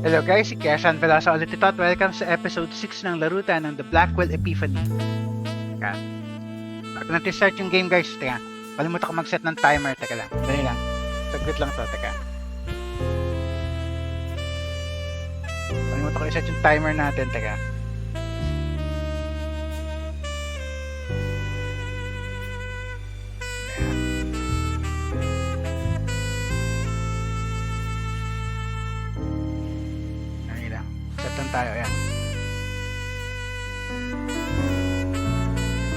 Hello guys, si Asan ulit ito at welcome sa episode 6 ng larutan ng The Blackwell Epiphany. Teka. Bago natin start yung game guys, teka. Kalimutan ko mag-set ng timer, teka lang. Dali lang. Saglit lang to, teka. Kalimutan ko i-set yung timer natin, teka. Tayo, ayan.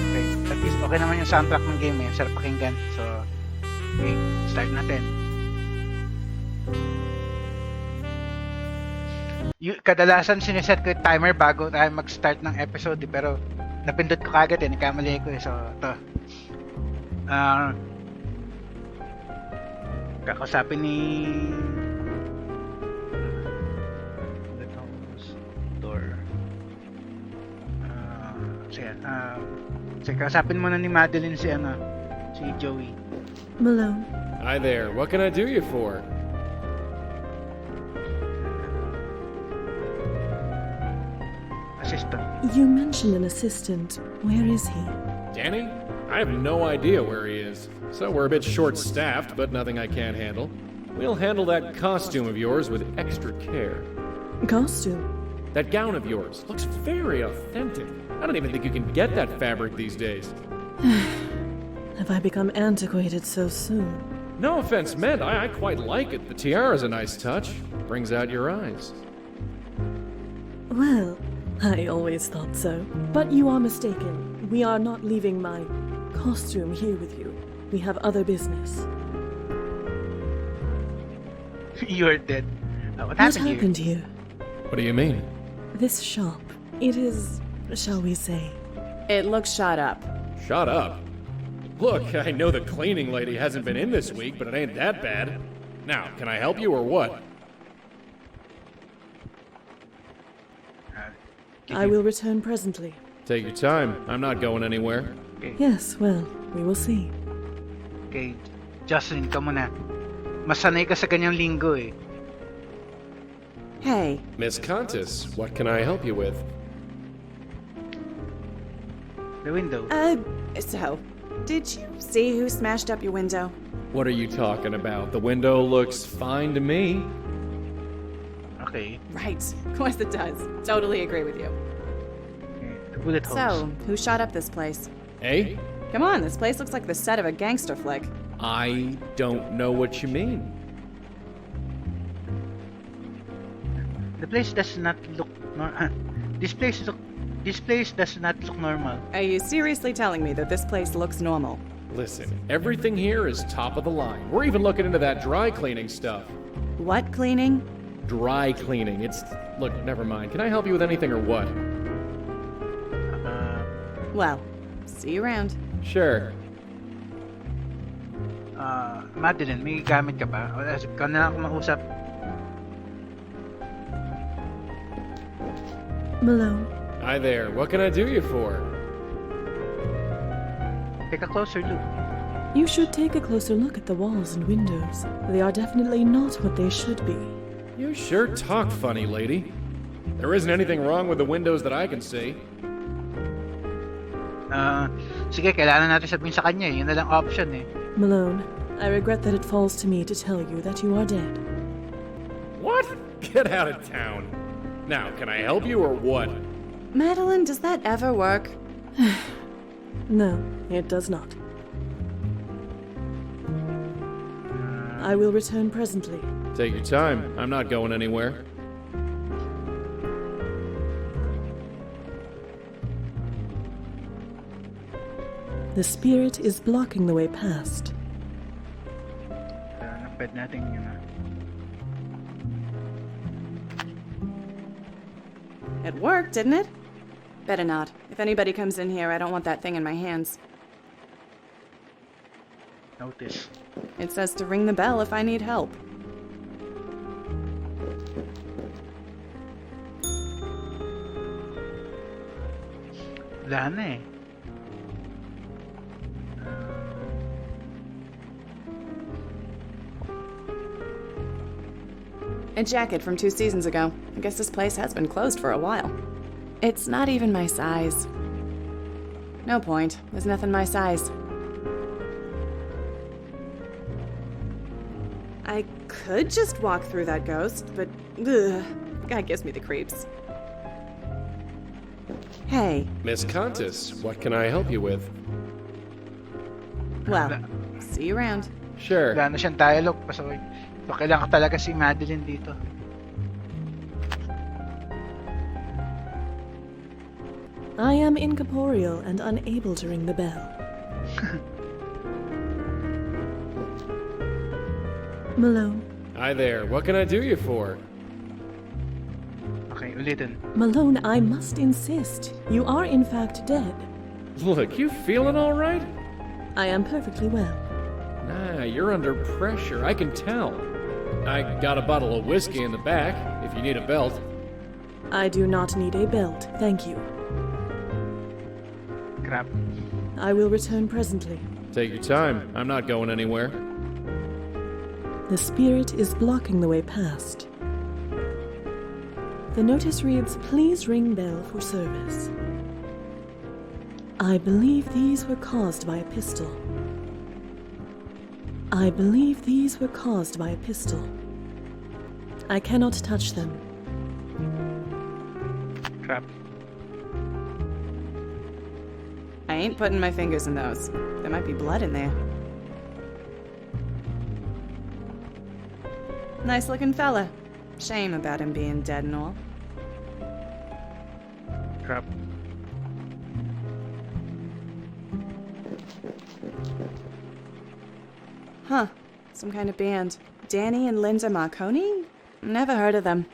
Okay, at least okay naman yung soundtrack ng game eh. Sarap pakinggan. So, okay, start natin. Kadalasan siniset ko yung timer bago tayo mag-start ng episode eh, pero napindot ko kagad eh, nakamali ko eh. So, ito. Kakausapin ni sige, kausapin mo na ni Madeline si Joey. Malone. Hi there, what can I do you for? Assistant. You mentioned an assistant. Where is he? Danny? I have no idea where he is. So we're a bit short-staffed, but nothing I can't handle. We'll handle that costume of yours with extra care. Costume? That gown of yours looks very authentic. I don't even think you can get that fabric these days. Have I become antiquated so soon? No offense meant, I quite like it. The tiara's a nice touch. Brings out your eyes. Well, I always thought so. But you are mistaken. We are not leaving my costume here with you. We have other business. You're dead. What happened here? What do you mean? This shop, it is, shall we say... It looks shot up. Shut up. Look, I know the cleaning lady hasn't been in this week, but it ain't that bad. Now, can I help you or what? I will return presently. Take your time. I'm not going anywhere. Okay. Yes, well, we will see. Okay, Jocelyn, ka muna. Masanay ka sa ganyang linggo eh. Hey. Miss Contis, what can I help you with? The window. So, did you see who smashed up your window? What are you talking about? The window looks fine to me. Okay. Right. Of course it does. Totally agree with you. Okay. The bullet holes. So, who shot up this place? Hey? Come on, this place looks like the set of a gangster flick. I don't know what you mean. The place does not look This place does not look normal. Are you seriously telling me that this place looks normal? Listen, everything here is top of the line. We're even looking into that dry cleaning stuff. What cleaning? Dry cleaning. Look, never mind. Can I help you with anything or what? Well, see you around. Sure. Madeline, may gamit ka ba? Ikaw na lang ako mausap. Malone. Hi there, what can I do you for? Take a closer look. You should take a closer look at the walls and windows. They are definitely not what they should be. You sure talk funny, lady. There isn't anything wrong with the windows that I can see. Sige, kailangan natin sabihin sa kanya eh. Yun na lang option eh. Malone, I regret that it falls to me to tell you that you are dead. What? Get out of town. Now, can I help you or what? Madeline, does that ever work? No, it does not. I will return presently. Take your time. I'm not going anywhere. The spirit is blocking the way past. Napad natin yun ah. It worked, didn't it? Better not. If anybody comes in here, I don't want that thing in my hands. Notice. It says to ring the bell if I need help. Wala na eh. A jacket from 2 seasons ago. I guess this place has been closed for a while. It's not even my size. No point. There's nothing my size. I could just walk through that ghost, but ugh, God gives me the creeps. Hey, Miss Countess, what can I help you with? well, see you around. Sure. Wala na siyang dialogue. So kailangan ka talaga si Madeline dito. I am incorporeal and unable to ring the bell. Malone. Hi there, what can I do you for? Okay, ulitin. Malone, I must insist. You are in fact dead. Look, you feeling all right? I am perfectly well. Nah, you're under pressure, I can tell. I got a bottle of whiskey in the back, if you need a belt. I do not need a belt, thank you. Crap. I will return presently. Take your time, I'm not going anywhere. The spirit is blocking the way past. The notice reads, "Please ring bell for service." I believe these were caused by a pistol. I believe these were caused by a pistol. I cannot touch them. Crap. I ain't putting my fingers in those. There might be blood in there. Nice looking fella. Shame about him being dead and all. Crap. Huh. Some kind of band. Danny and Linda Marconi? Never heard of them.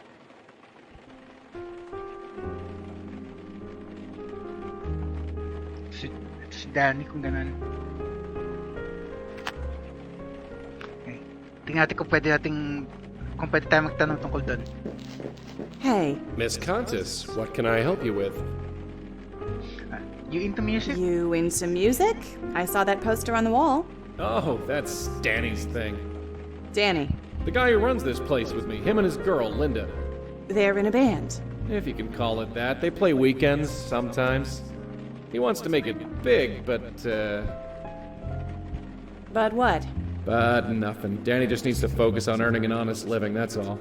Si Danny kung ganun. Okay. Tingnan natin kung pwede tayo magtanong tungkol doon. Hey, Miss Countess, what can I help you with? You into music? you into music? I saw that poster on the wall. Oh, that's Danny's thing. Danny, The guy who runs this place with me, him and his girl, Linda. they're in a band. If you can call it that. They play weekends, sometimes. He wants to make it big, but But what? nothing. Danny just needs to focus on earning an honest living, that's all.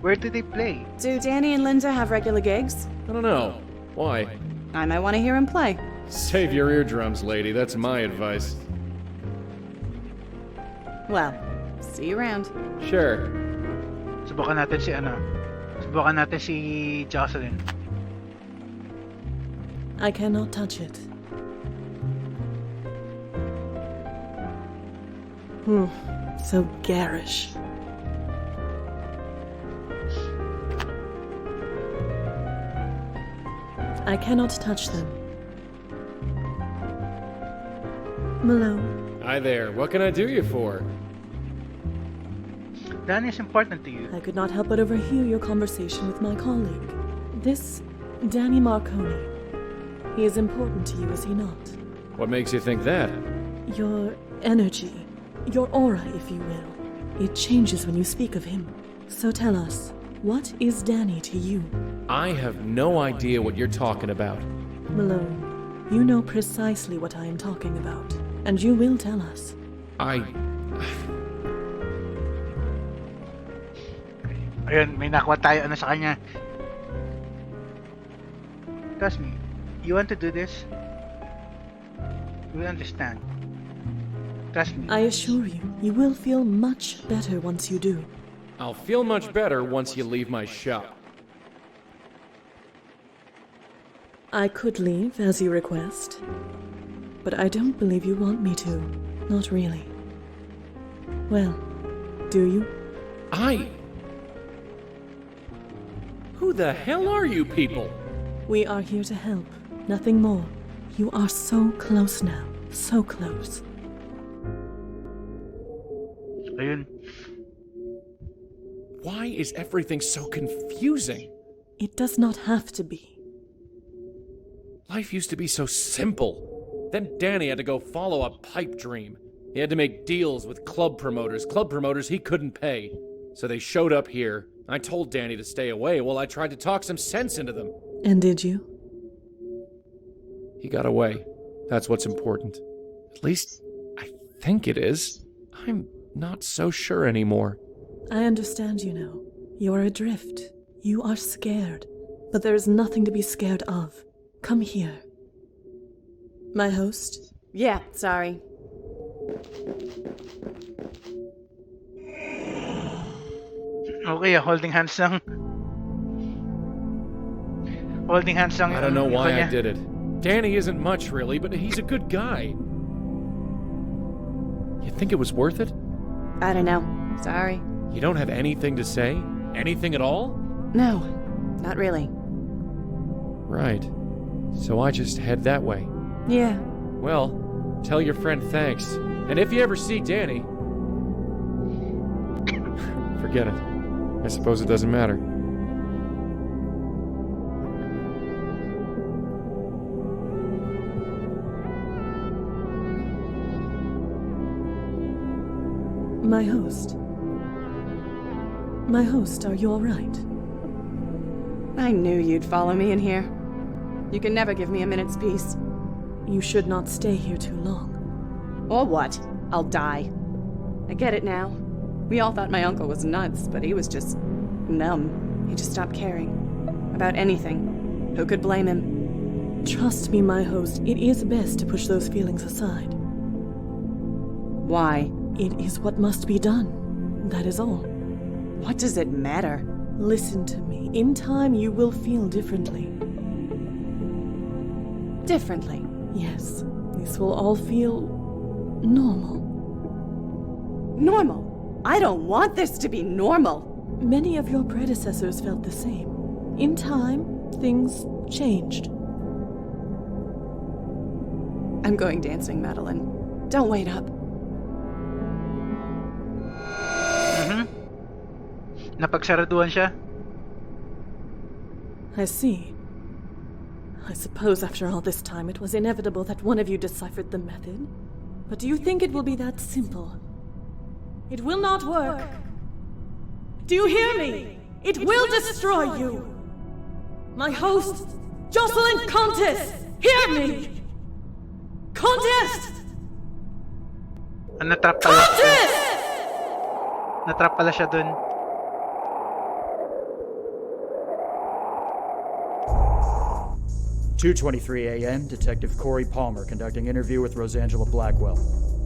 Where do they play? Do Danny and Linda have regular gigs? I don't know. Why? I might want to hear him play. Save your eardrums, lady. That's my advice. Well, see you around. Sure. Subukan natin si Jocelyn. I cannot touch it. So garish. I cannot touch them. Malone, Hi there. What can I do you for? Danny is important to you. I could not help but overhear your conversation with my colleague. This Danny Marconi. He is important to you, is he not? What makes you think that? Your energy, your aura, if you will. It changes when you speak of him. So tell us, what is Danny to you? I have no idea what you're talking about. Malone, you know precisely what I am talking about, and you will tell us. Ayun, may nakuha tayo sa kanya. Trust me, you want to do this? You will understand. Trust me. I assure you, you will feel much better once you do. I'll feel much better once you leave my shop. I could leave, as you request, but I don't believe you want me to. Not really. Well, do you? Who the hell are you people? We are here to help, nothing more. You are so close now, so close. Ayun. Why is everything so confusing? It does not have to be. Life used to be so simple. Then Danny had to go follow a pipe dream. He had to make deals with club promoters he couldn't pay. So they showed up here. I told Danny to stay away while I tried to talk some sense into them. And did you? He got away. That's what's important. At least, I think it is. I'm not so sure anymore. I understand you now. You are adrift. You are scared. But there is nothing to be scared of. Come here. My host? Yeah, sorry. Okay, holding hands lang. Holding hands lang. I don't know yung why I kanya. did it. Danny isn't much, really, but he's a good guy. You think it was worth it? I don't know. Sorry. You don't have anything to say? Anything at all? No, not really. Right. So I just head that way. Yeah. Well, tell your friend thanks. And if you ever see Danny... Forget it. I suppose it doesn't matter. My host. My host, are you all right? I knew you'd follow me in here. You can never give me a minute's peace. You should not stay here too long. Or what? I'll die. I get it now. We all thought my uncle was nuts, but he was just numb. He just stopped caring. About anything. Who could blame him? Trust me, my host, it is best to push those feelings aside. Why? It is what must be done. That is all. What does it matter? Listen to me. In time, you will feel differently. Differently. Yes, this will all feel normal. Normal? I don't want this to be normal. Many of your predecessors felt the same. In time, things changed. I'm going dancing, Madeline. Don't wait up. Napagsaraduhan siya. I see. I suppose after all this time it was inevitable that one of you deciphered the method. But do you think it will be that simple? It will not work. Do you hear me? It will destroy you. My host, Jocelyn Contes, hear me! Contes! Natrap pala siya. Contes! Natrap pala siya dun. 2:23 a.m., Detective Corey Palmer conducting interview with Rosangela Blackwell.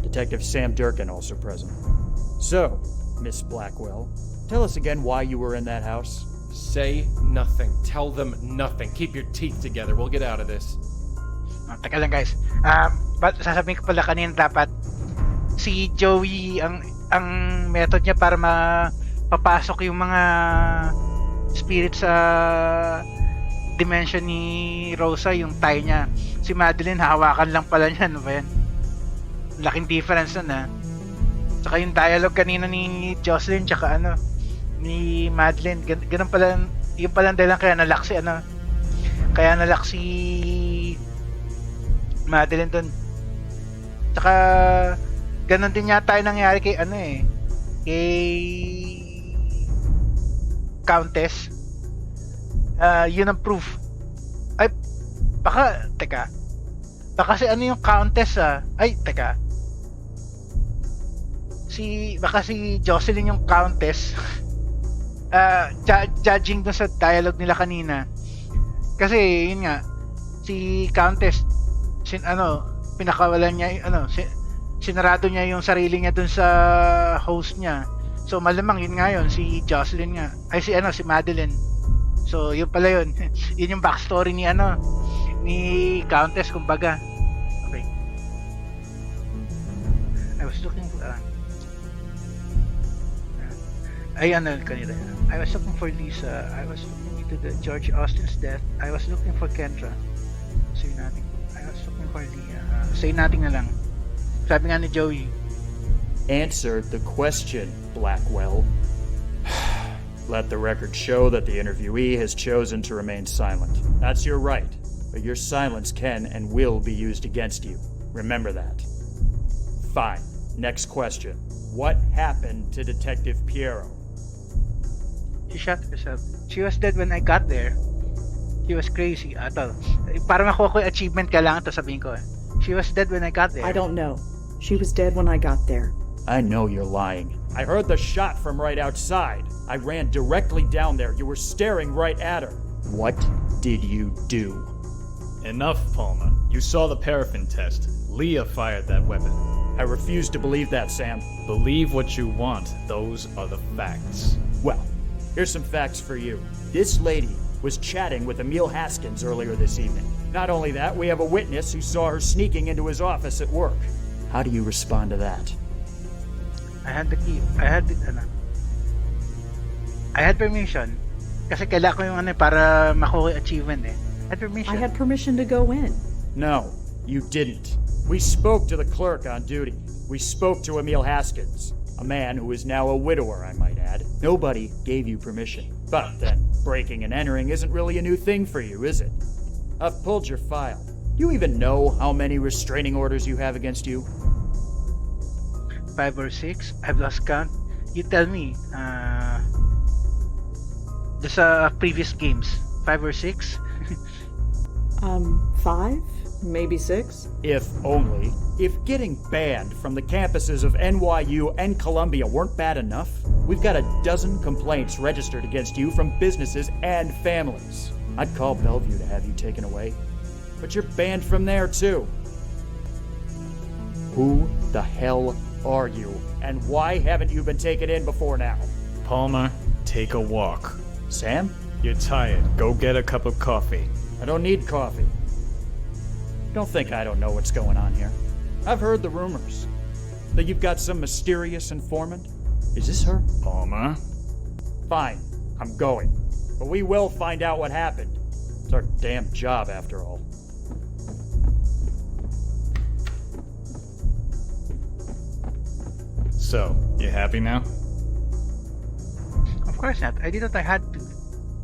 Detective Sam Durkin also present. So, Miss Blackwell, tell us again why you were in that house. Say nothing. Tell them nothing. Keep your teeth together. We'll get out of this. Teka lang guys. Sasabihin ko pala kanina dapat si Joey ang method niya para mapapasok yung mga spirits sa dimension ni Rosa, yung tie niya. Si Madeline, hahawakan lang pala niya. Ano ba yan? Laking difference nun ha. Saka yung dialogue kanina ni Jocelyn tsaka ni Madeline, ganun pala, yung pala dahilan kaya nalak si Madeline dun. Saka ganun din yata yung nangyari kay kay Countess. Yun ang proof. Ay, baka si yung Countess baka si Jocelyn yung Countess. Judging dun sa dialogue nila kanina. Kasi yun nga, si Countess pinakawalan niya sinarado niya yung sarili niya dun sa host niya. So malamang yun nga yun, si Jocelyn nga. Ay si Madeline. So yun pala yun. Yun yung backstory ni Countess kumbaga. Okay. I was looking I was looking for Lisa. I was looking into the George Austin's death. I was looking for Kendra. Say nothing. I was looking for Leah. Say nothing na lang. Sabi nga ni Joey. Answer the question, Blackwell. Let the record show that the interviewee has chosen to remain silent. That's your right, but your silence can and will be used against you. Remember that. Fine. Next question. What happened to Detective Piero? She shot herself. She was dead when I got there. She was crazy. Ito. Para makuha ko yung achievement kailangan to sabihin ko. She was dead when I got there. I don't know. She was dead when I got there. I know you're lying. I heard the shot from right outside. I ran directly down there. You were staring right at her. What did you do? Enough, Palma. You saw the paraffin test. Leah fired that weapon. I refuse to believe that, Sam. Believe what you want. Those are the facts. Well, here's some facts for you. This lady was chatting with Emil Haskins earlier this evening. Not only that, we have a witness who saw her sneaking into his office at work. How do you respond to that? I had the key. I had permission. Kasi kailangan ko yung ano para makuha yung achievement eh. I had permission. I had permission to go in. No, you didn't. We spoke to the clerk on duty. We spoke to Emil Haskins, a man who is now a widower, I might add. Nobody gave you permission. But then, breaking and entering isn't really a new thing for you, is it? I've pulled your file. Do you even know how many restraining orders you have against you? 5 or 6. I've lost count. You tell me. Just previous games. 5 or 6? 5? Maybe 6? If only. If getting banned from the campuses of NYU and Columbia weren't bad enough, we've got a dozen complaints registered against you from businesses and families. I'd call Bellevue to have you taken away. But you're banned from there, too. Who the hell are you? And why haven't you been taken in before now? Palmer, take a walk. Sam? You're tired. Go get a cup of coffee. I don't need coffee. Don't think I don't know what's going on here. I've heard the rumors that you've got some mysterious informant. Is this her? Palmer? Fine, I'm going. But we will find out what happened. It's our damn job, after all. So, you happy now? Of course not. I did what I had to.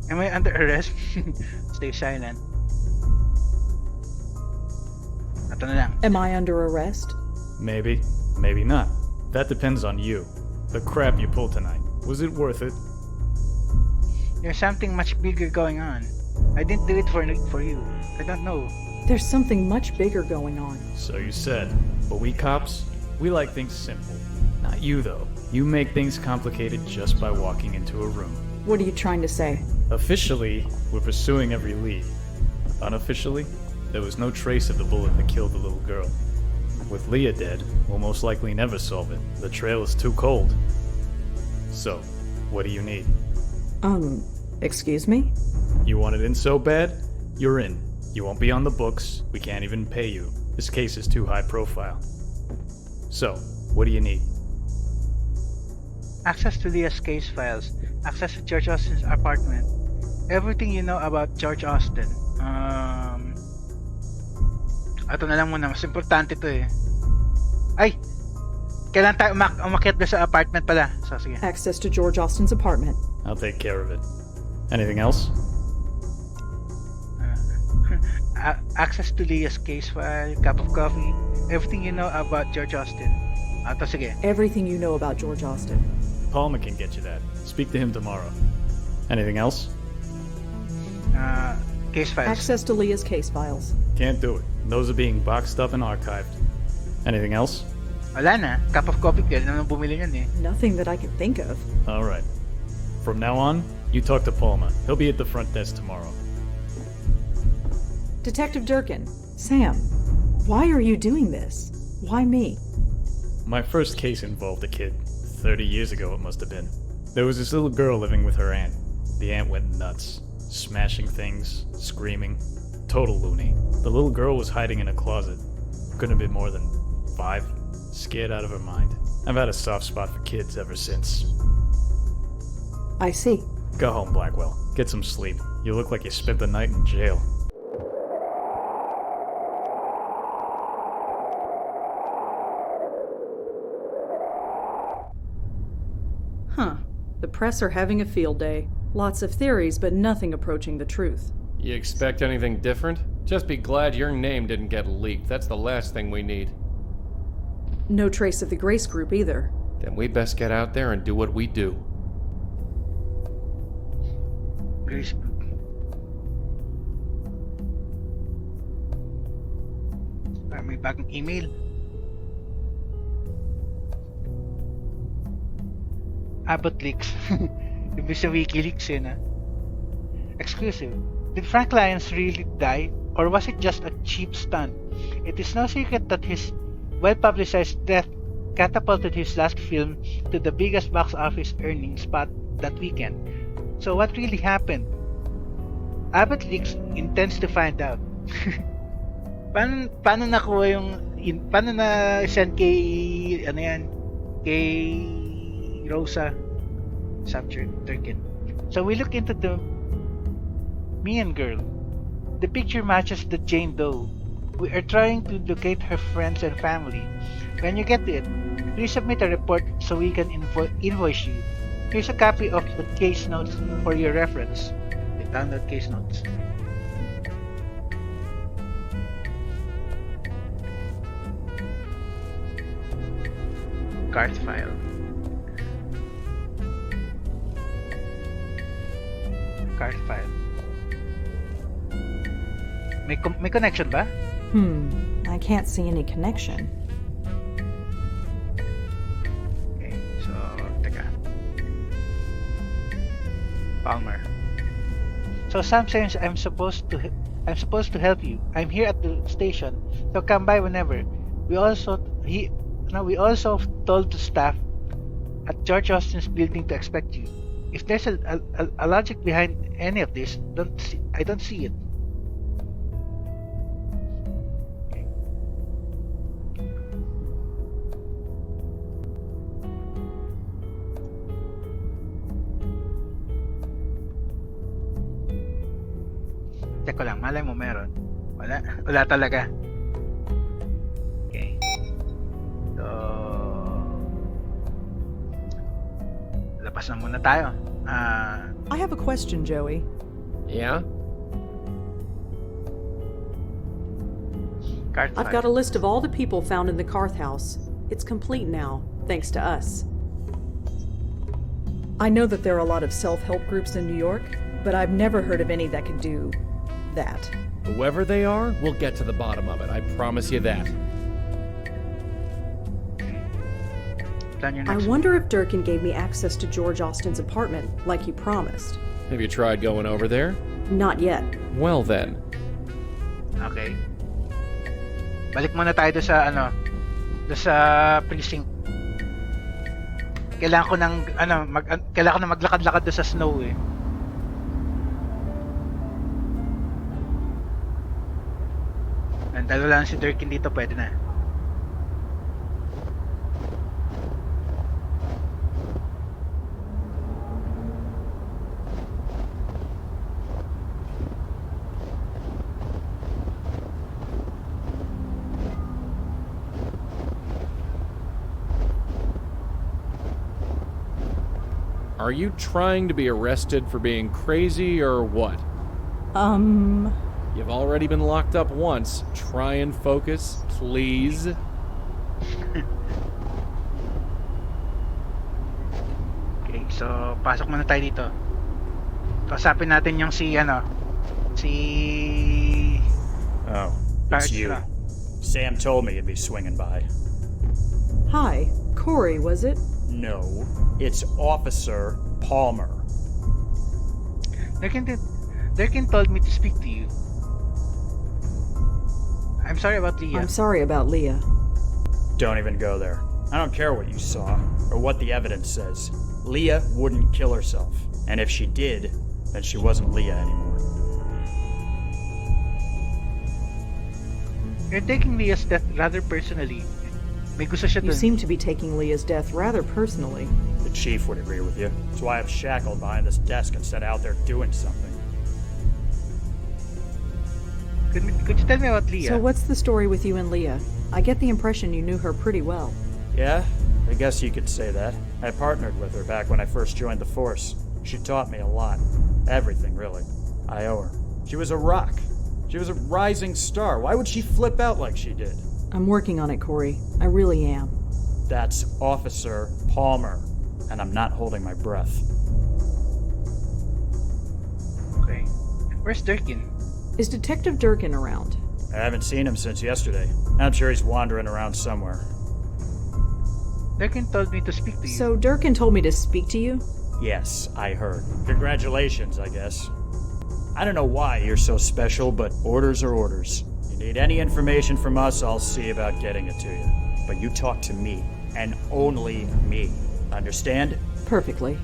Am I under arrest? Stay silent. Ito na lang. Am I under arrest? Maybe. Maybe not. That depends on you. The crap you pulled tonight. Was it worth it? There's something much bigger going on. I didn't do it for you. I don't know. There's something much bigger going on. So you said. But we cops, we like things simple. Not you, though. You make things complicated just by walking into a room. What are you trying to say? Officially, we're pursuing every lead. Unofficially, there was no trace of the bullet that killed the little girl. With Leah dead, we'll most likely never solve it. The trail is too cold. So, what do you need? Excuse me? You want it in so bad? You're in. You won't be on the books. We can't even pay you. This case is too high profile. So, what do you need? Access to Leah's case files. Access to George Austin's apartment. Everything you know about George Austin. Ito na lang muna. Mas importante to eh. Ay! Kailan tayo umakyat doon sa apartment pala. So, sige. Access to George Austin's apartment. I'll take care of it. Anything else? Access to Leah's case file. Cup of coffee. Everything you know about George Austin. Ito, sige. Everything you know about George Austin. Palmer can get you that. Speak to him tomorrow. Anything else? Case files. Access to Leah's case files. Can't do it. Those are being boxed up and archived. Anything else? Wala na. Cup of coffee. Kaya naman bumili yan eh. Nothing that I can think of. Alright. From now on, you talk to Palmer. He'll be at the front desk tomorrow. Detective Durkin. Sam, why are you doing this? Why me? My first case involved a kid. 30 years ago it must have been. There was this little girl living with her aunt. The aunt went nuts. Smashing things, screaming. Total loony. The little girl was hiding in a closet. Couldn't have been more than 5. Scared out of her mind. I've had a soft spot for kids ever since. I see. Go home, Blackwell. Get some sleep. You look like you spent the night in jail. Huh. The press are having a field day. Lots of theories, but nothing approaching the truth. You expect anything different? Just be glad your name didn't get leaked. That's the last thing we need. No trace of the Grace Group either. Then we best get out there and do what we do. Grace Group. May bagong email. Abbott leaks. Ibig sa WikiLeaks na. Exclusive. Did Frank Lyons really die? Or was it just a cheap stunt? It is no secret that his well-publicized death catapulted his last film to the biggest box office earning spot that weekend. So what really happened? Abbott Leaks intends to find out. paano nakuha paano na send kay kay Rosa Durkin. So we look into the Mian girl. The picture matches the Jane Doe. We are trying to locate her friends and family. When you get to it, please submit a report so we can invoice you. Here's a copy of the case notes for your reference. Download case notes. Card file. Card file. May connection ba? I can't see any connection. Okay, so teka. Palmer. So Sam says I'm supposed to help you. I'm here at the station, so come by whenever. We also told the staff at George Austin's building to expect you. If there's a logic behind any of this, I don't see it. Check ko lang, malay mo meron. Wala talaga. Okay. So, labas na muna tayo. I have a question, Joey. Yeah? I've got a list of all the people found in the Carth house. It's complete now, thanks to us. I know that there are a lot of self-help groups in New York, but I've never heard of any that could do that. Whoever they are, we'll get to the bottom of it. I promise you that. I wonder if Durkin gave me access to George Austin's apartment, like he promised. Have you tried going over there? Not yet. Well then. Okay. Balik muna tayo doon sa precinct. Kailangan ko ng maglakad-lakad doon sa snow eh. And dalawa lang si Durkin dito, pwede na. Are you trying to be arrested for being crazy or what? You've already been locked up once. Try and focus, please. Okay, so pasok muna tayo dito. Kausapin natin yung si Oh, it's you. Sam told me you'd be swinging by. Hi, Corey, was it? No, it's Officer Palmer. Durkin told me to speak to you. I'm sorry about Leah. I'm sorry about Leah. Don't even go there. I don't care what you saw, or what the evidence says. Leah wouldn't kill herself. And if she did, then she wasn't Leah anymore. You're taking Leah's death rather personally. May gusto siya You dun. seem to be taking Leah's death rather personally. The chief would agree with you. That's why I'm shackled behind this desk instead out there doing something. Could you tell me about Leah? So what's the story with you and Leah? I get the impression you knew her pretty well. Yeah, I guess you could say that. I partnered with her back when I first joined the force. She taught me a lot. Everything, really. I owe her. She was a rock. She was a rising star. Why would she flip out like she did? I'm working on it, Corey. I really am. That's Officer Palmer. And I'm not holding my breath. Okay. Where's Durkin? Is Detective Durkin around? I haven't seen him since yesterday. I'm sure he's wandering around somewhere. Durkin told me to speak to you. So Durkin told me to speak to you? Yes, I heard. Congratulations, I guess. I don't know why you're so special, but orders are orders. You need any information from us, I'll see about getting it to you. But you talk to me, and only me. Understand? Perfectly.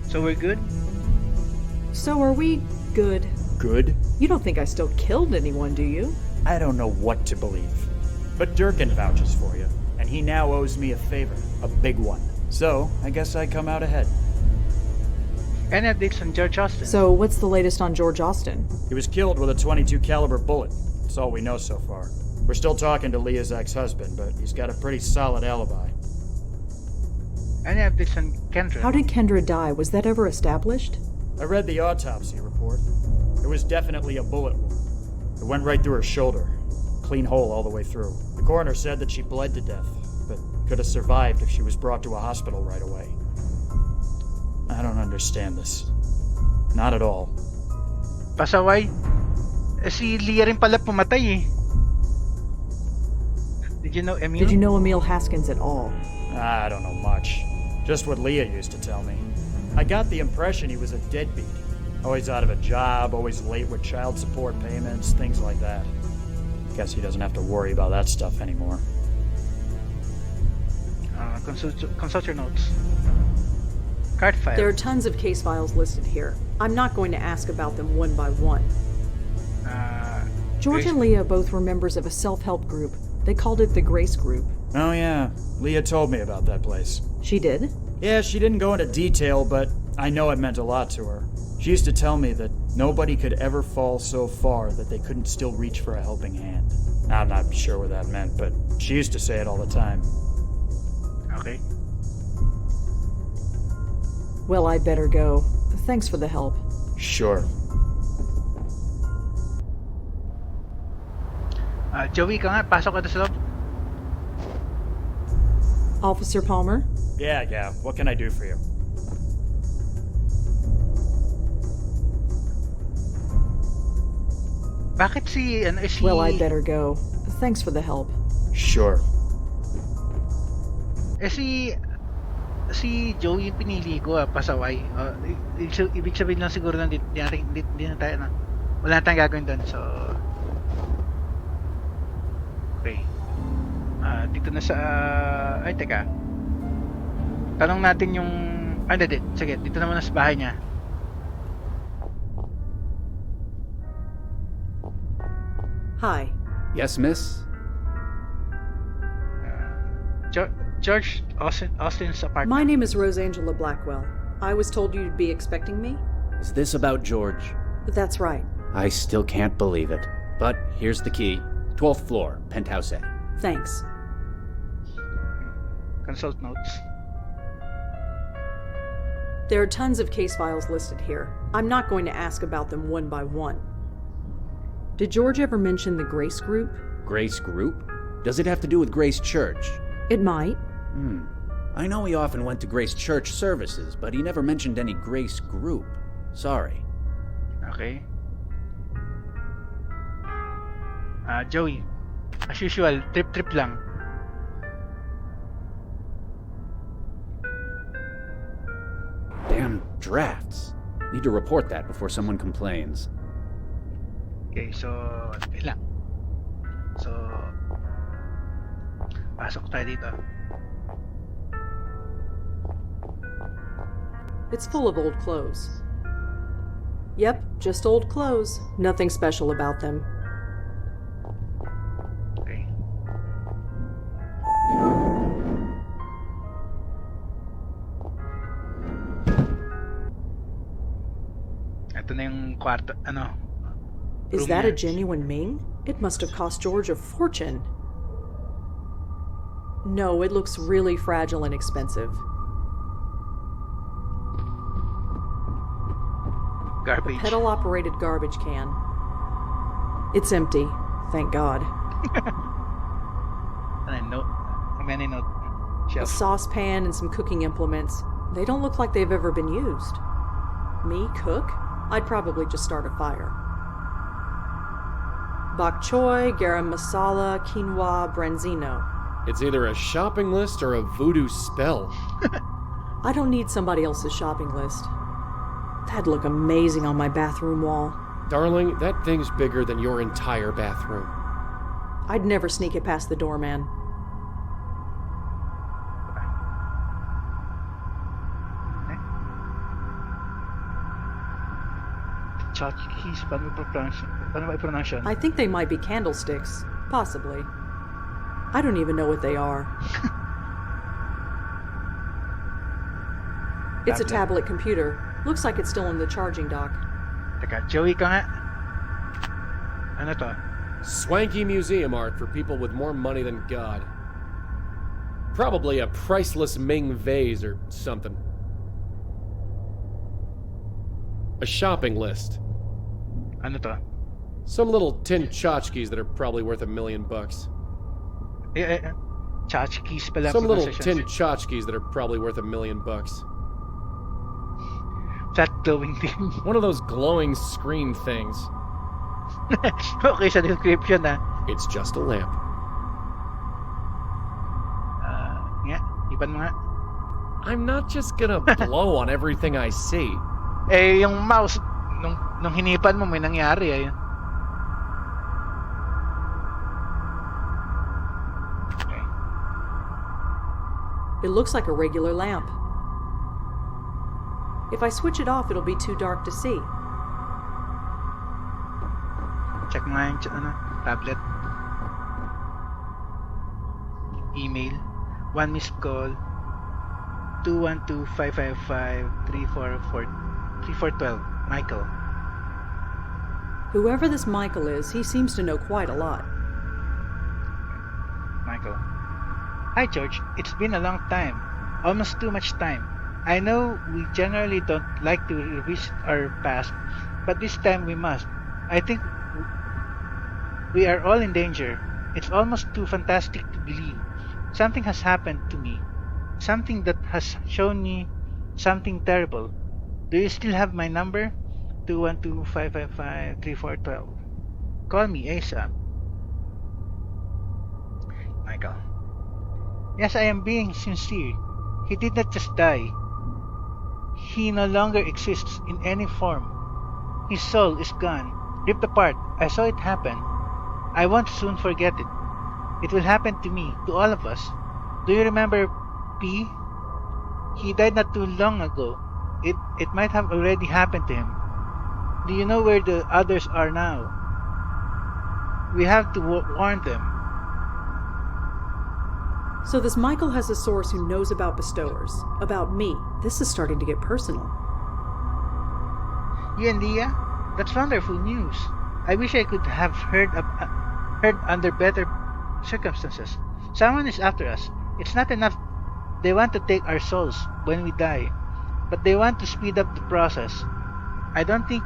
So we're good? So are we good? Good? You don't think I still killed anyone, do you? I don't know what to believe. But Durkin vouches for you, and he now owes me a favor, a big one. So, I guess I come out ahead. Any updates on George Austin? So what's the latest on George Austin? He was killed with a .22 caliber bullet. That's all we know so far. We're still talking to Leah's ex-husband, but he's got a pretty solid alibi. Any updates on Kendra? How did Kendra die? Was that ever established? I read the autopsy report. It was definitely a bullet wound. It went right through her shoulder. Clean hole all the way through. The coroner said that she bled to death, but could have survived if she was brought to a hospital right away. I don't understand this. Not at all. Pasaway? Si Leah rin pala pumatay eh. Did you know Emil? Did you know Emil Haskins at all? I don't know much. Just what Leah used to tell me. I got the impression he was a deadbeat. Always out of a job, always late with child support payments, things like that. Guess he doesn't have to worry about that stuff anymore. Consult your notes. Card file. There are tons of case files listed here. I'm not going to ask about them one by one. George Grace- and Leah both were members of a self-help group. They called it the Grace Group. Oh yeah, Leah told me about that place. She did? Yeah, she didn't go into detail, but I know it meant a lot to her. She used to tell me that nobody could ever fall so far that they couldn't still reach for a helping hand. I'm not sure what that meant, but she used to say it all the time. Okay. Well, I'd better go. Thanks for the help. Sure. Joey ka nga, pasok ka na sa loob. Officer Palmer? Yeah, what can I do for you? Bakit si, si... Well, I'd better go. Thanks for the help. Sure. Si Joey yung pinili ko pasaway. Ibig sabihin lang siguro na di na tayo na. Wala na tayong gagawin doon, so... Okay. Dito na sa... ay, teka. Tanong natin yung... hindi. Sige, dito naman na sa bahay niya. Hi. Yes, miss? George Austin's apartment. My name is Rosangela Blackwell. I was told you'd be expecting me? Is this about George? That's right. I still can't believe it. But here's the key. 12th floor, penthouse A. Thanks. Consult notes. There are tons of case files listed here. I'm not going to ask about them one by one. Did George ever mention the Grace Group? Grace Group? Does it have to do with Grace Church? It might. I know he often went to Grace Church services, but he never mentioned any Grace Group. Sorry. Okay. Joey, as usual, trip lang. Damn drafts. Need to report that before someone complains. Okay, so, wait lang. So, pasok tayo dito. It's full of old clothes. Yep, just old clothes. Nothing special about them. Okay. Ito na yung kwarto, Is room that a niya. genuine Ming? It must have cost George a fortune. No, it looks really fragile and expensive. Garbage. Pedal-operated garbage can. It's empty, thank God. No Many note A shelf. saucepan and some cooking implements. They don't look like they've ever been used. Me cook? I'd probably just start a fire. Bok choy, garam masala, quinoa, branzino. It's either a shopping list or a voodoo spell. I don't need somebody else's shopping list. That'd look amazing on my bathroom wall. Darling, that thing's bigger than your entire bathroom. I'd never sneak it past the doorman. Tchotchkes, paano ba i-pronounce yun? I think they might be candlesticks. Possibly. I don't even know what they are. It's a tablet computer. Looks like it's still in the charging dock. Teka, Joey ka nga. Ano to? Swanky museum art for people with more money than God. Probably a priceless Ming vase or something. A shopping list. Ano to? Some little tin tchotchkes that are probably worth $1 million. Tchotchkes pala. Some little pronunciation. tin tchotchkes that are probably worth $1 million. That glowing thing. One of those glowing screen things. Okay sa description ah. It's just a lamp. Nga, ipan mo nga. I'm not just gonna blow on everything I see. Eh, yung mouse, nung hinipan mo, may nangyari eh. Okay. It looks like a regular lamp. If I switch it off, it'll be too dark to see. Check mo nga yung tablet. Email. 1 missed call. 212-555-3412. Michael. Whoever this Michael is, he seems to know quite a lot. Michael. Hi, George. It's been a long time. Almost too much time. I know we generally don't like to revisit our past, but this time we must. I think we are all in danger. It's almost too fantastic to believe. Something has happened to me. Something that has shown me something terrible. Do you still have my number? 212-555-3412. Call me ASAP. Michael. Yes, I am being sincere. He did not just die. He no longer exists in any form. His soul is gone, ripped apart. I saw it happen. I won't soon forget it. It will happen to me, to all of us. Do you remember P? He died not too long ago. It might have already happened to him. Do you know where the others are now? We have to warn them. So this Michael has a source who knows about bestowers, about me. This is starting to get personal. You and Leah? That's wonderful news. I wish I could have heard under better circumstances. Someone is after us. It's not enough they want to take our souls when we die, but they want to speed up the process. I don't think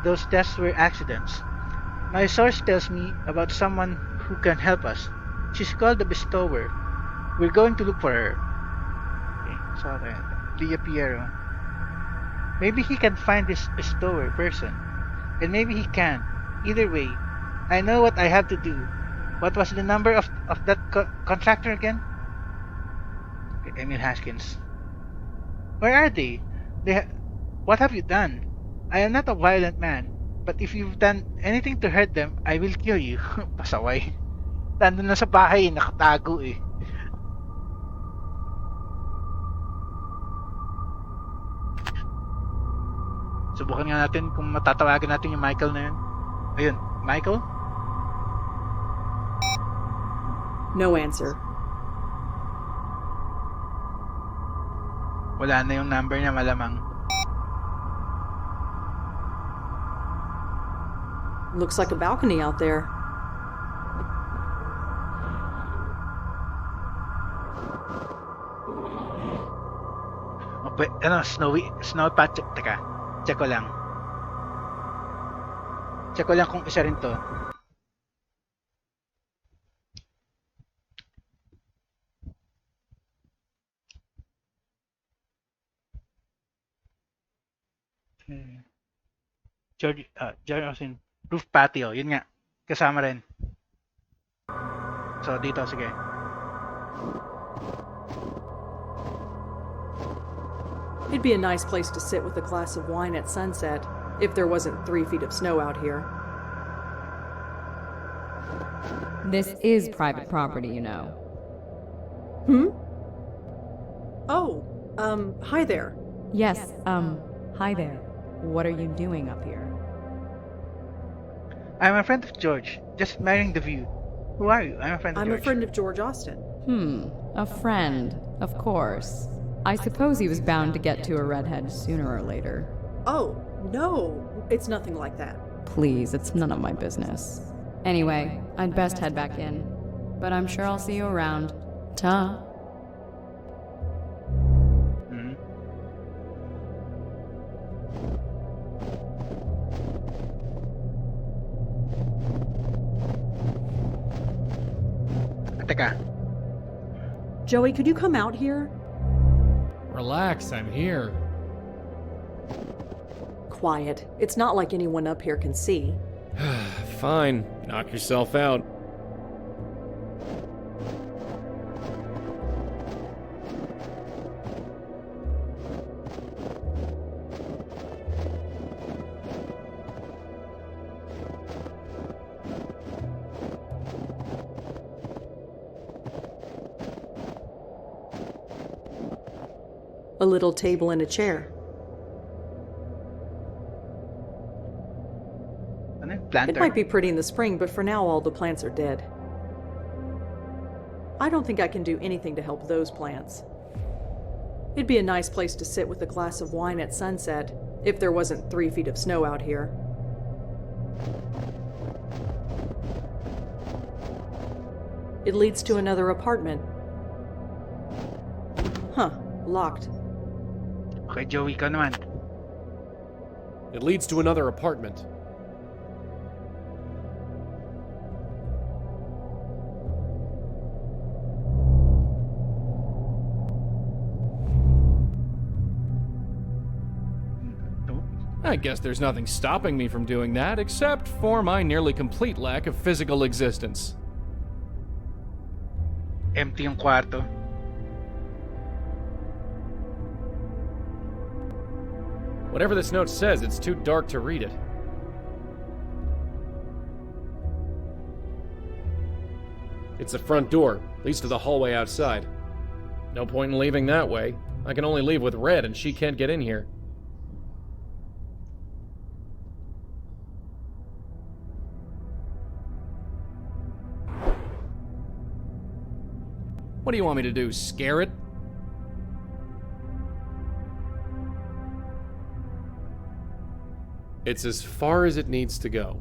those tests were accidents. My source tells me about someone who can help us. She's called the Bestower. We're going to look for her. Okay, sorry. Leah Piero. Maybe he can find this Bestower person. And maybe he can. Either way, I know what I have to do. What was the number of that contractor again? Okay, Emil Haskins. Where are they? What have you done? I am not a violent man, but if you've done anything to hurt them, I will kill you. Pasaway. Nandun na sa bahay, nakatago eh. Subukan nga natin kung matatawagan natin yung Michael na yun. Ayun, Michael? No answer. Wala na yung number niya malamang. Looks like a balcony out there. Snowy patch. Teka, check ko lang. Check ko lang kung isa rin to. George, Asan, roof patio, yun nga. Kasama rin. So, dito, sige. It'd be a nice place to sit with a glass of wine at sunset, if there wasn't 3 feet of snow out here. This is private property, you know. Oh, hi there. Yes, hi there. What are you doing up here? I'm a friend of George. Just admiring the view. Who are you? I'm a friend of I'm George. a friend of George Austin. A friend, of course. I suppose he was bound to get to a redhead sooner or later. Oh, no, it's nothing like that. Please, it's none of my business. Anyway, I'd best head back in. But I'm sure I'll see you around. Ta. Mhm. Teka. Joey, could you come out here? Relax, I'm here. Quiet. It's not like anyone up here can see. Fine, knock yourself out. A little table and a chair. Ano yun? Planter. It might be pretty in the spring, but for now all the plants are dead. I don't think I can do anything to help those plants. It'd be a nice place to sit with a glass of wine at sunset, if there wasn't 3 feet of snow out here. It leads to another apartment. Huh, locked. Okay, Joey, ikaw naman. It leads to another apartment. I guess there's nothing stopping me from doing that, except for my nearly complete lack of physical existence. Empty yung kwarto. Whatever this note says, it's too dark to read it. It's the front door, leads to the hallway outside. No point in leaving that way. I can only leave with Red, and she can't get in here. What do you want me to do, scare it? It's as far as it needs to go.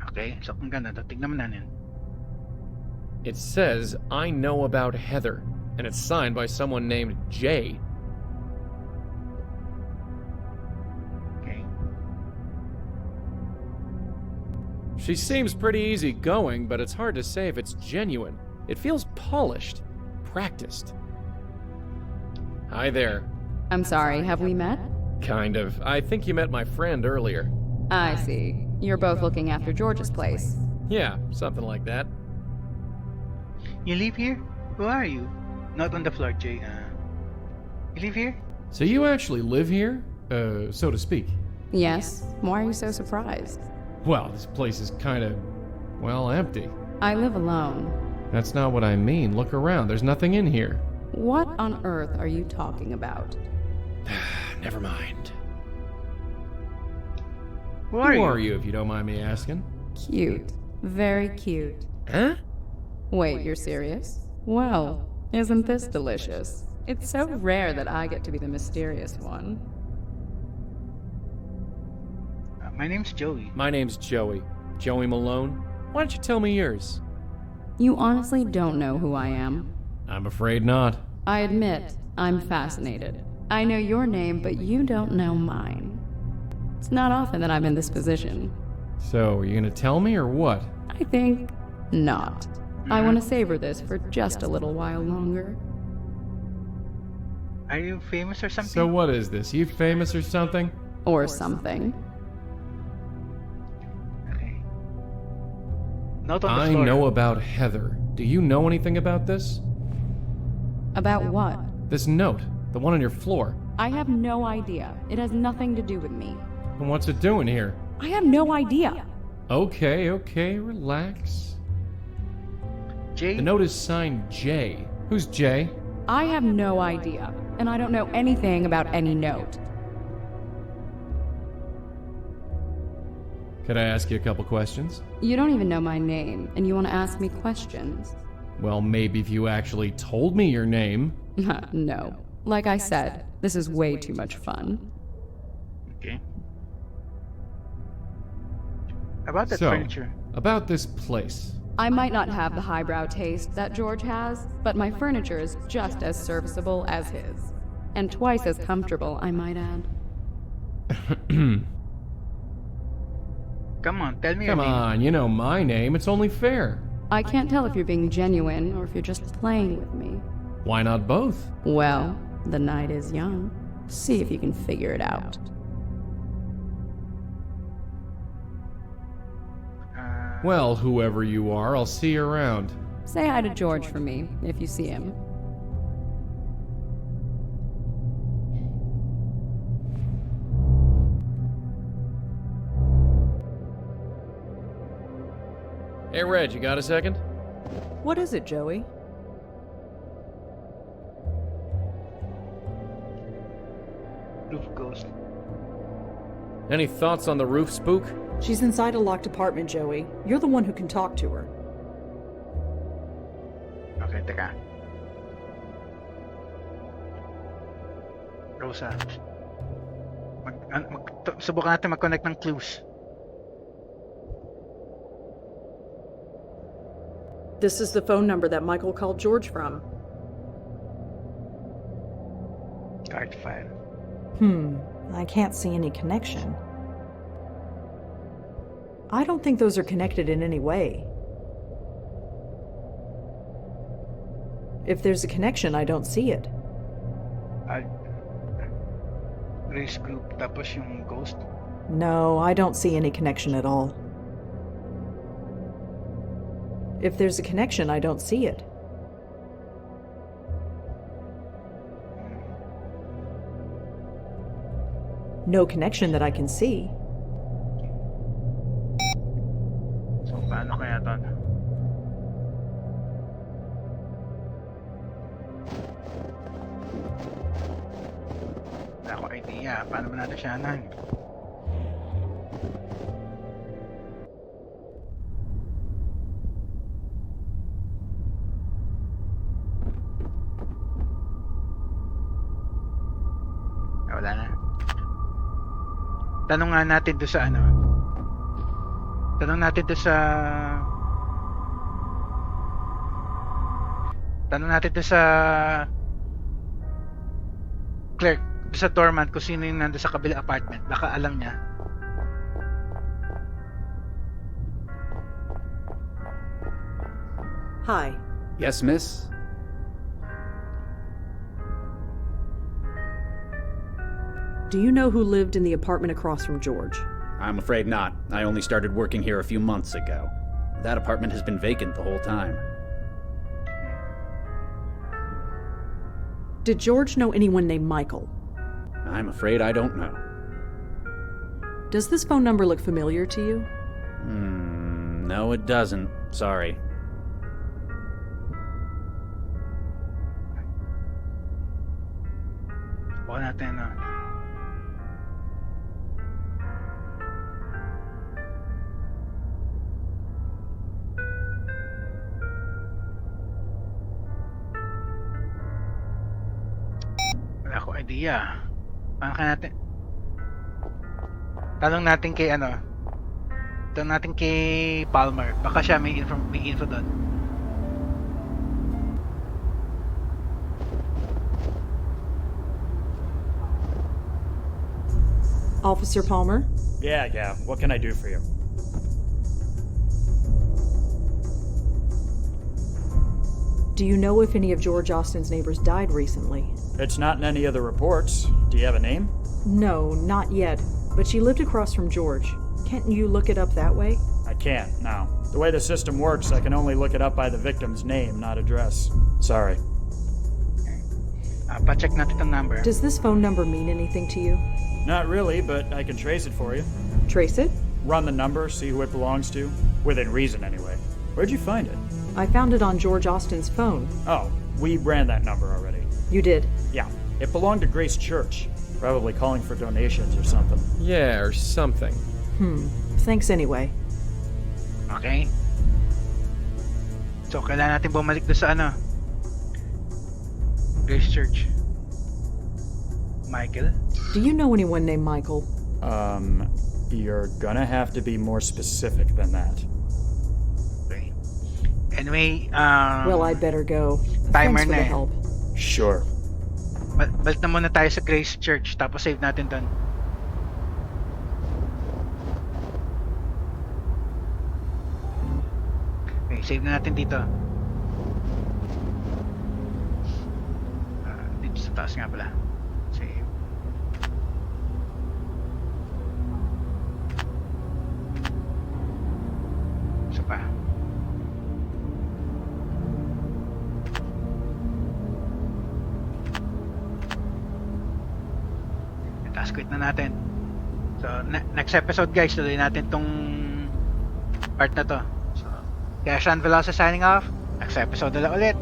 Okay, so kung ganda to, tignan mo na yun. It says, I know about Heather, and it's signed by someone named Jay. Okay. She seems pretty easygoing, but it's hard to say if it's genuine. It feels polished, practiced. Hi there. I'm sorry, have we met? Kind of. I think you met my friend earlier. I see. You're both looking after George's place. Yeah, something like that. You live here? Who are you? Not on the floor, Jay. You live here? So you actually live here? So to speak. Yes? Why are you so surprised? Well, this place is kinda, well, empty. I live alone. That's not what I mean. Look around. There's nothing in here. What on earth are you talking about? Never mind. Who Who are are you? you, if you don't mind me asking? Cute. Very cute. Huh? Wait, you're serious? Well, isn't this delicious? It's so rare that I get to be the mysterious one. My name's Joey. My name's Joey. Joey Malone. Why don't you tell me yours? You honestly don't know who I am? I'm afraid not. I admit, I'm fascinated. I know your name, but you don't know mine. It's not often that I'm in this position. So, are you gonna tell me or what? I think not. I want to savor this for just a little while longer. Are you famous or something? So what is this? You famous or something? Or something. Okay. Note on the I floor. know about Heather. Do you know anything about this? About what? This note, the one on your floor. I have no idea. It has nothing to do with me. And what's it doing here? I have no idea. Okay, relax. Jay? The note is signed J. Who's J? I have no idea, and I don't know anything about any note. Could I ask you a couple questions? You don't even know my name, and you want to ask me questions? Well, maybe if you actually told me your name. No. Like I said, this is way too much fun. Okay. About that So, furniture. about this place. I might not have the highbrow taste that George has, but my furniture is just as serviceable as his. And twice as comfortable, I might add. Come on, tell me your Come name. on, you know my name. It's only fair. I can't tell if you're being genuine or if you're just playing with me. Why not both? Well, the night is young. See if you can figure it out. Well, whoever you are, I'll see you around. Say hi to George for me, if you see him. Hey, Reg, you got a second? What is it, Joey? Roof ghost. Any thoughts on the roof spook? She's inside a locked apartment, Joey. You're the one who can talk to her. Okay, teka. Rosa. Subukan natin mag-connect ng clues. This is the phone number that Michael called George from. Card file. I can't see any connection. I don't think those are connected in any way. If there's a connection, I don't see it. Race group, tapos yung ghost. No, I don't see any connection at all. If there's a connection, I don't see it. No connection that I can see. So, paano kaya to? Wala akong idea. Paano ba natin siya anan? Wala na. Tanong nga natin doon sa ano. Tanong natin doon sa clerk, doon sa doorman kung sino yung nandun sa kabilang apartment. Baka alam niya. Hi. Yes, miss? Do you know who lived in the apartment across from George? I'm afraid not. I only started working here a few months ago. That apartment has been vacant the whole time. Did George know anyone named Michael? I'm afraid I don't know. Does this phone number look familiar to you? No, it doesn't. Sorry. Baka natin na. Wala akong idea. Paano kaya natin? Tanong natin kay ano? Tanong natin kay Palmer. Baka siya may info doon. Officer Palmer? Yeah. What can I do for you? Do you know if any of George Austin's neighbors died recently? It's not in any of the reports. Do you have a name? No, not yet. But she lived across from George. Can't you look it up that way? I can't, no. The way the system works, I can only look it up by the victim's name, not address. Sorry. Pa-check natin itong number. Does this phone number mean anything to you? Not really, but I can trace it for you. Trace it? Run the number, see who it belongs to. Within reason, anyway. Where'd you find it? I found it on George Austin's phone. Oh, we ran that number already. You did? Yeah, it belonged to Grace Church. Probably calling for donations or something. Yeah, or something. Thanks anyway. Okay. So, kailangan natin bumalik doon sa Grace Church. Michael? Do you know anyone named Michael? You're gonna have to be more specific than that. Okay. Anyway, Well, I'd better go. Timer Thanks for na the eh. help. Sure. balik na muna tayo sa Grace Church, tapos save natin doon. Okay, save na natin dito. Dito sa taas nga pala. Save. Isa pa. Tapos quit na natin. So, next episode guys, tuloy natin tong part na to. So, kaya Sean Velosa signing off. Next episode na lang ulit.